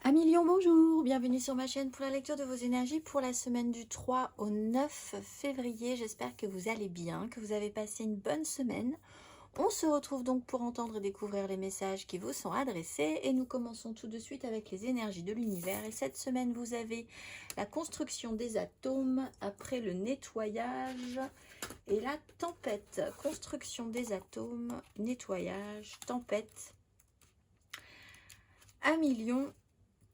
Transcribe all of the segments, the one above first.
Amélion, bonjour, bienvenue sur ma chaîne pour la lecture de vos énergies pour la semaine du 3 au 9 février. J'espère que vous allez bien, que vous avez passé une bonne semaine. On se retrouve donc pour entendre et découvrir les messages qui vous sont adressés et nous commençons tout de suite avec les énergies de l'univers. Et cette semaine, vous avez la construction des atomes après le nettoyage et la tempête. Construction des atomes, nettoyage, tempête. Amélion.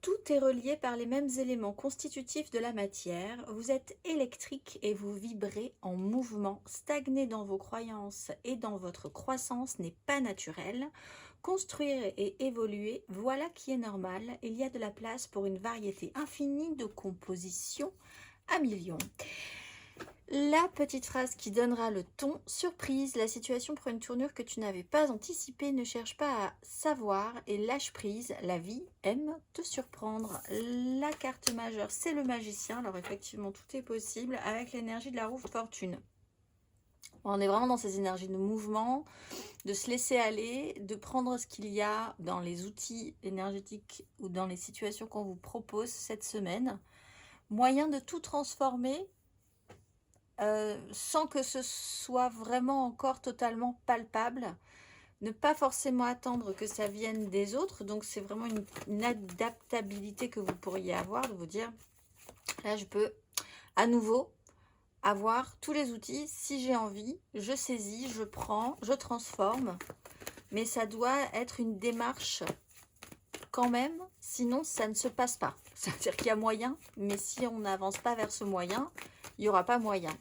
Tout est relié par les mêmes éléments constitutifs de la matière. Vous êtes électrique et vous vibrez en mouvement. Stagner dans vos croyances et dans votre croissance n'est pas naturel. Construire et évoluer, voilà qui est normal. Il y a de la place pour une variété infinie de compositions à millions. La petite phrase qui donnera le ton, surprise, la situation prend une tournure que tu n'avais pas anticipée, ne cherche pas à savoir et lâche prise, la vie aime te surprendre. La carte majeure, c'est le magicien, alors effectivement tout est possible avec l'énergie de la roue de fortune. On est vraiment dans ces énergies de mouvement, de se laisser aller, de prendre ce qu'il y a dans les outils énergétiques ou dans les situations qu'on vous propose cette semaine. Moyen de tout transformer sans que ce soit vraiment encore totalement palpable. Ne pas forcément attendre que ça vienne des autres. Donc, c'est vraiment une adaptabilité que vous pourriez avoir, de vous dire, là, je peux à nouveau avoir tous les outils. Si j'ai envie, je saisis, je prends, je transforme. Mais ça doit être une démarche quand même, sinon ça ne se passe pas. C'est-à-dire qu'il y a moyen, mais si on n'avance pas vers ce moyen, il n'y aura pas moyen.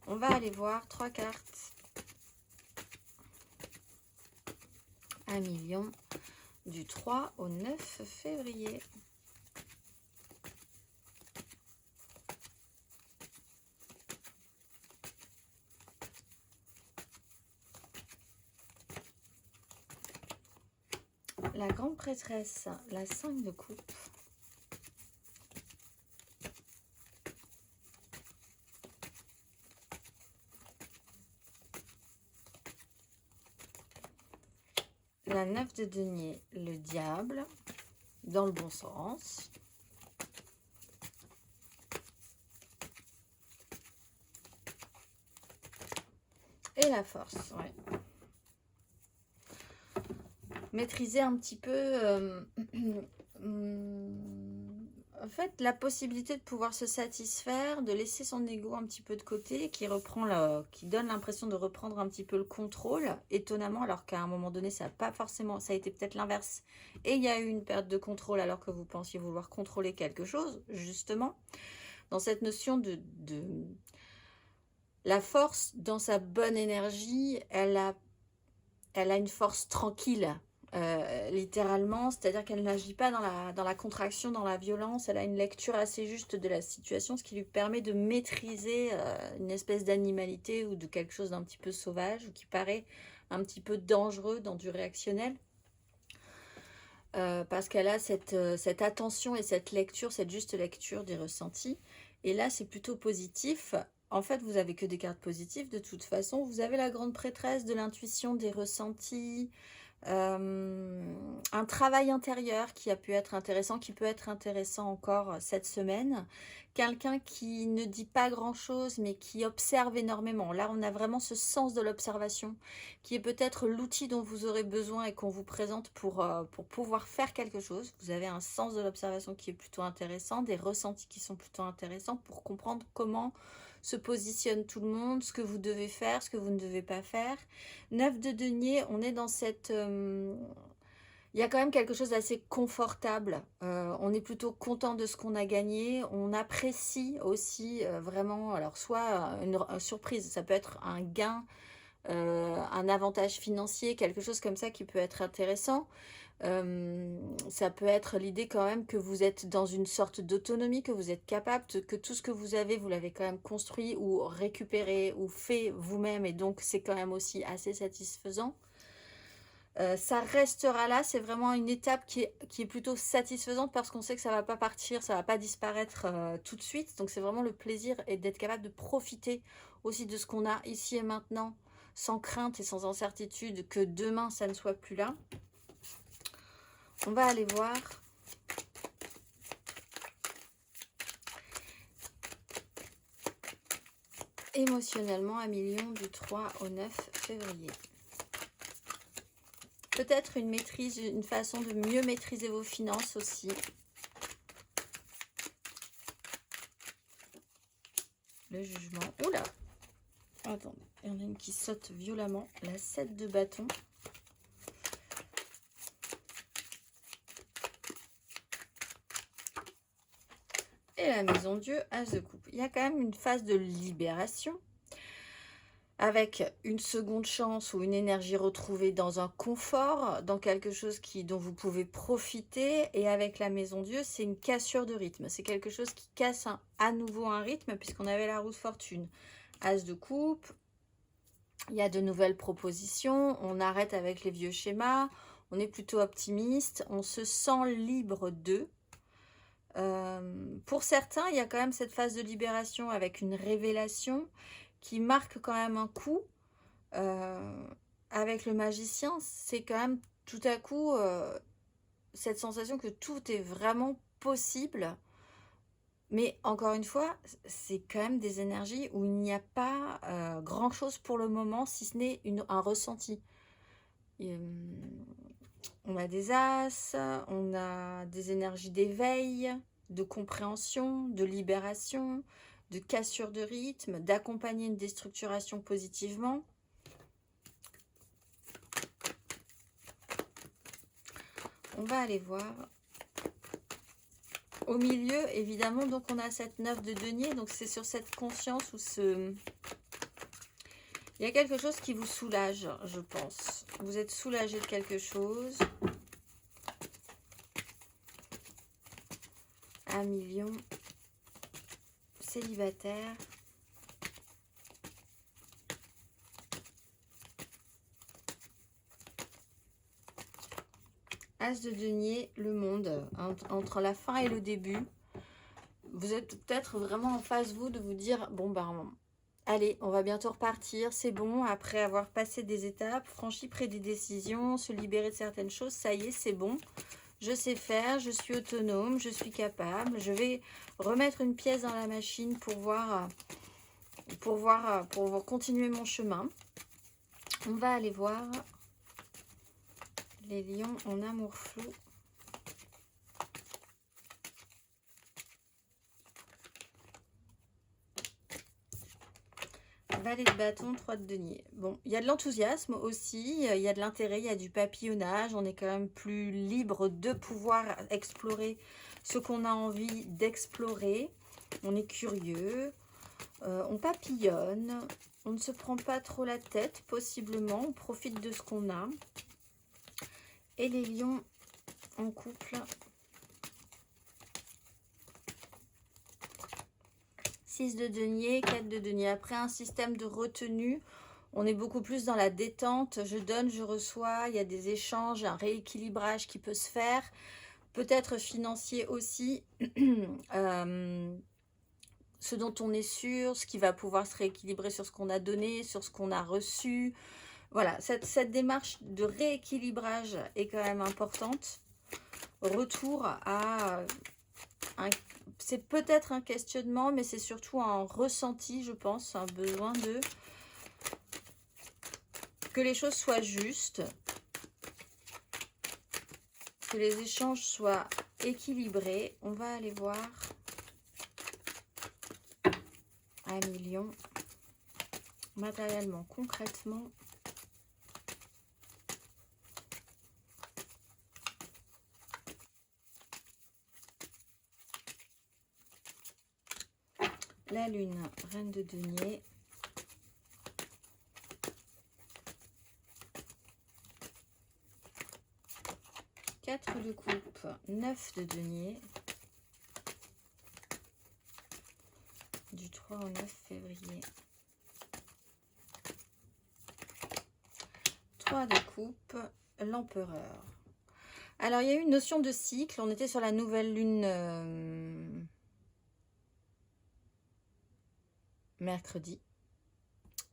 On va aller voir 3 cartes. Un million du 3 au 9 février. La grande prêtresse, la 5 de coupe. La 9 de denier, le diable, dans le bon sens. Et la force, ouais. Maîtriser un petit peu, en fait, la possibilité de pouvoir se satisfaire, de laisser son ego un petit peu de côté, qui donne l'impression de reprendre un petit peu le contrôle, étonnamment, alors qu'à un moment donné, ça n'a pas forcément, ça a été peut-être l'inverse. Et il y a eu une perte de contrôle alors que vous pensiez vouloir contrôler quelque chose, justement. Dans cette notion de la force, dans sa bonne énergie, elle a une force tranquille. Littéralement, c'est-à-dire qu'elle n'agit pas dans la contraction, dans la violence, elle a une lecture assez juste de la situation, ce qui lui permet de maîtriser une espèce d'animalité ou de quelque chose d'un petit peu sauvage, ou qui paraît un petit peu dangereux dans du réactionnel, parce qu'elle a cette attention et cette lecture, cette juste lecture des ressentis, et là c'est plutôt positif. En fait, vous avez que des cartes positives de toute façon. Vous avez la grande prêtresse de l'intuition, des ressentis, un travail intérieur qui a pu être intéressant, qui peut être intéressant encore cette semaine. Quelqu'un qui ne dit pas grand-chose, mais qui observe énormément. Là, on a vraiment ce sens de l'observation, qui est peut-être l'outil dont vous aurez besoin et qu'on vous présente pour pouvoir faire quelque chose. Vous avez un sens de l'observation qui est plutôt intéressant, des ressentis qui sont plutôt intéressants pour comprendre comment se positionne tout le monde, ce que vous devez faire, ce que vous ne devez pas faire. 9 de denier, on est dans cette... il y a quand même quelque chose d'assez confortable. On est plutôt content de ce qu'on a gagné. On apprécie aussi vraiment, alors soit une surprise, ça peut être un gain, un avantage financier, quelque chose comme ça qui peut être intéressant. Ça peut être l'idée quand même que vous êtes dans une sorte d'autonomie, que vous êtes capable, que tout ce que vous avez, vous l'avez quand même construit ou récupéré ou fait vous-même, et donc c'est quand même aussi assez satisfaisant. Ça restera là, c'est vraiment une étape qui est plutôt satisfaisante parce qu'on sait que ça ne va pas partir, ça ne va pas disparaître tout de suite. Donc c'est vraiment le plaisir et d'être capable de profiter aussi de ce qu'on a ici et maintenant, sans crainte et sans incertitude que demain ça ne soit plus là. On va aller voir émotionnellement à million du 3 au 9 février. Peut-être une maîtrise, une façon de mieux maîtriser vos finances aussi. Le jugement. Oula! Attendez, il y en a une qui saute violemment. La 7 de bâton. Et la maison Dieu, As de coupe. Il y a quand même une phase de libération. Avec une seconde chance ou une énergie retrouvée dans un confort, dans quelque chose dont vous pouvez profiter. Et avec la maison Dieu, c'est une cassure de rythme. C'est quelque chose qui casse à nouveau un rythme, puisqu'on avait la roue de fortune. As de coupe, il y a de nouvelles propositions. On arrête avec les vieux schémas. On est plutôt optimiste. On se sent libre d'eux. Pour certains, il y a quand même cette phase de libération avec une révélation qui marque quand même un coup. Avec le magicien, c'est quand même tout à coup cette sensation que tout est vraiment possible. Mais encore une fois, c'est quand même des énergies où il n'y a pas grand-chose pour le moment, si ce n'est un ressenti. On a des as, on a des énergies d'éveil, de compréhension, de libération, de cassure de rythme, d'accompagner une déstructuration positivement. On va aller voir. Au milieu, évidemment, donc on a cette 9 de denier, donc c'est sur cette conscience où il y a quelque chose qui vous soulage, je pense. Vous êtes soulagé de quelque chose. 1 million. Célibataire. As de denier, le monde, entre la fin et le début. Vous êtes peut-être vraiment en phase, vous, de vous dire, bon, ben, allez, on va bientôt repartir, c'est bon, après avoir passé des étapes, franchi près des décisions, se libérer de certaines choses, ça y est, c'est bon. Je sais faire, je suis autonome, je suis capable. Je vais remettre une pièce dans la machine pour continuer mon chemin. On va aller voir les lions en amour flou. Valet de bâton, 3 de denier. Bon, il y a de l'enthousiasme aussi, il y a de l'intérêt, il y a du papillonnage. On est quand même plus libre de pouvoir explorer ce qu'on a envie d'explorer. On est curieux, on papillonne, on ne se prend pas trop la tête, possiblement. On profite de ce qu'on a. Et les lions en couple. 6 de denier, 4 de denier. Après un système de retenue, on est beaucoup plus dans la détente. Je donne, je reçois. Il y a des échanges, un rééquilibrage qui peut se faire. Peut-être financier aussi. Ce dont on est sûr, ce qui va pouvoir se rééquilibrer sur ce qu'on a donné, sur ce qu'on a reçu. Voilà, cette démarche de rééquilibrage est quand même importante. Retour à c'est peut-être un questionnement, mais c'est surtout un ressenti, je pense, un besoin de que les choses soient justes, que les échanges soient équilibrés. On va aller voir 1 million, matériellement, concrètement. La lune, reine de denier. Quatre de coupe, 9 de denier. Du 3 au 9 février. 3 de coupe, l'empereur. Alors, il y a eu une notion de cycle. On était sur la nouvelle lune mercredi.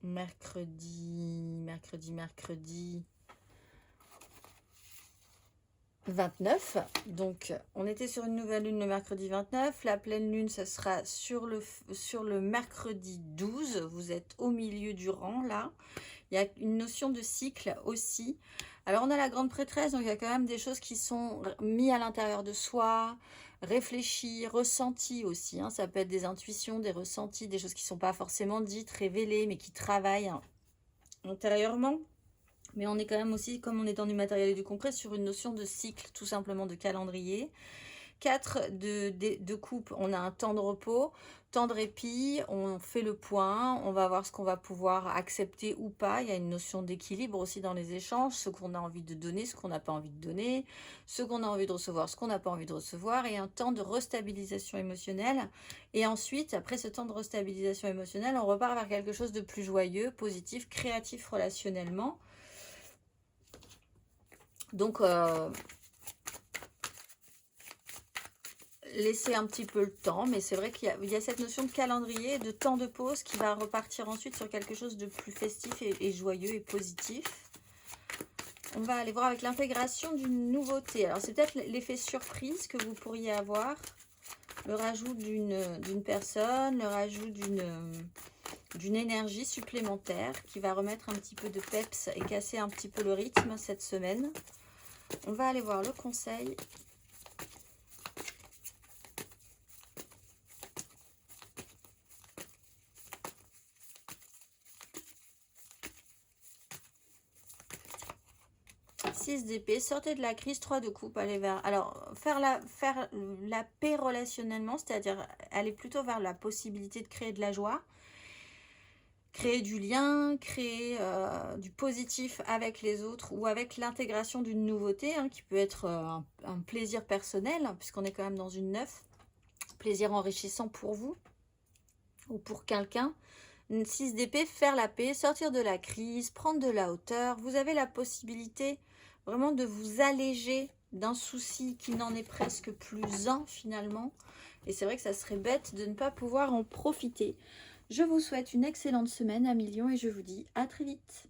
Mercredi. 29. Donc, on était sur une nouvelle lune le mercredi 29. La pleine lune, ce sera sur le mercredi 12. Vous êtes au milieu du rang, là. Il y a une notion de cycle aussi. Alors, on a la grande prêtresse, donc il y a quand même des choses qui sont mises à l'intérieur de soi, réfléchies, ressenties aussi. Hein. Ça peut être des intuitions, des ressentis, des choses qui ne sont pas forcément dites, révélées, mais qui travaillent hein, intérieurement. Mais on est quand même aussi, comme on est dans du matériel et du concret, sur une notion de cycle, tout simplement de calendrier. 4 de coupe, on a un temps de repos, temps de répit, on fait le point, on va voir ce qu'on va pouvoir accepter ou pas. Il y a une notion d'équilibre aussi dans les échanges, ce qu'on a envie de donner, ce qu'on n'a pas envie de donner, ce qu'on a envie de recevoir, ce qu'on n'a pas envie de recevoir, et un temps de restabilisation émotionnelle. Et ensuite, après ce temps de restabilisation émotionnelle, on repart vers quelque chose de plus joyeux, positif, créatif relationnellement. Donc, laissez un petit peu le temps, mais c'est vrai qu'il y a cette notion de calendrier, de temps de pause qui va repartir ensuite sur quelque chose de plus festif et joyeux et positif. On va aller voir avec l'intégration d'une nouveauté. Alors, c'est peut-être l'effet surprise que vous pourriez avoir, le rajout d'une personne, le rajout d'une énergie supplémentaire qui va remettre un petit peu de peps et casser un petit peu le rythme cette semaine. On va aller voir le conseil. D'épée, sortez de la crise, 3 de coupe, allez vers... Alors, faire la paix relationnellement, c'est-à-dire aller plutôt vers la possibilité de créer de la joie, créer du lien, créer du positif avec les autres ou avec l'intégration d'une nouveauté, hein, qui peut être un plaisir personnel, hein, puisqu'on est quand même dans une 9, plaisir enrichissant pour vous ou pour quelqu'un. Une 6 d'épée, faire la paix, sortir de la crise, prendre de la hauteur. Vous avez la possibilité vraiment de vous alléger d'un souci qui n'en est presque plus un finalement. Et c'est vrai que ça serait bête de ne pas pouvoir en profiter. Je vous souhaite une excellente semaine à millions et je vous dis à très vite.